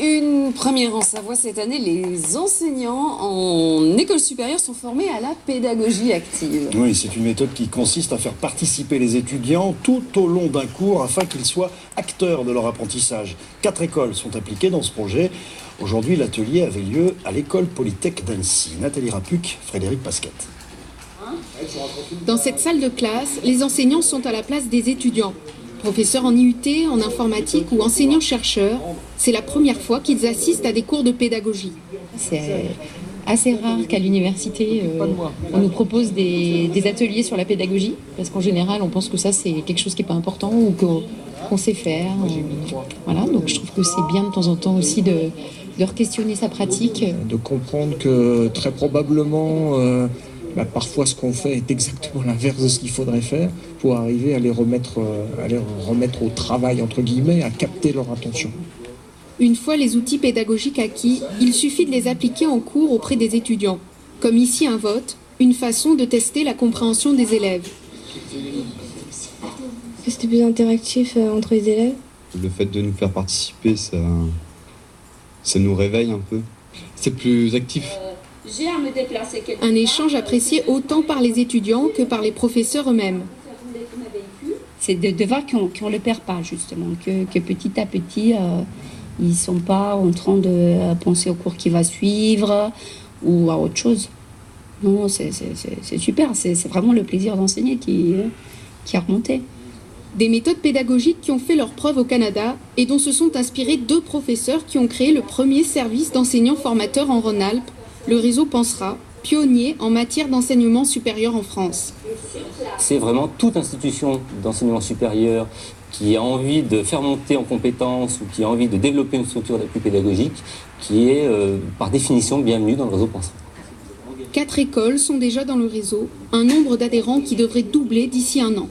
Une première en Savoie cette année, les enseignants en école supérieure sont formés à la pédagogie active. Oui, c'est une méthode qui consiste à faire participer les étudiants tout au long d'un cours afin qu'ils soient acteurs de leur apprentissage. 4 écoles sont impliquées dans ce projet. Aujourd'hui, l'atelier avait lieu à l'école Polytech d'Annecy. Nathalie Rapuc, Frédéric Pasquette. Dans cette salle de classe, les enseignants sont à la place des étudiants. Professeurs en IUT, en informatique ou enseignants-chercheurs, c'est la première fois qu'ils assistent à des cours de pédagogie. C'est assez rare qu'à l'université, on nous propose des ateliers sur la pédagogie, parce qu'en général, on pense que ça, c'est quelque chose qui n'est pas important ou qu'on sait faire. Voilà, donc je trouve que c'est bien de temps en temps aussi de re-questionner sa pratique. De comprendre que très probablement... parfois, ce qu'on fait est exactement l'inverse de ce qu'il faudrait faire pour arriver à les remettre au travail, entre guillemets, à capter leur attention. Une fois les outils pédagogiques acquis, il suffit de les appliquer en cours auprès des étudiants. Comme ici un vote, une façon de tester la compréhension des élèves. C'était plus interactif entre les élèves. Le fait de nous faire participer, ça nous réveille un peu. C'est plus actif. Un échange apprécié autant par les étudiants que par les professeurs eux-mêmes. C'est de voir qu'on ne le perd pas, justement, que petit à petit, ils ne sont pas en train de penser au cours qui va suivre ou à autre chose. Non, c'est super, c'est vraiment le plaisir d'enseigner qui a remonté. Des méthodes pédagogiques qui ont fait leur preuve au Canada et dont se sont inspirés 2 professeurs qui ont créé le premier service d'enseignants formateurs en Rhône-Alpes, le réseau Pensera, pionnier en matière d'enseignement supérieur en France. C'est vraiment toute institution d'enseignement supérieur qui a envie de faire monter en compétences ou qui a envie de développer une structure d'appui pédagogique qui est par définition bienvenue dans le réseau Pensera. 4 écoles sont déjà dans le réseau, un nombre d'adhérents qui devrait doubler d'ici 1 an.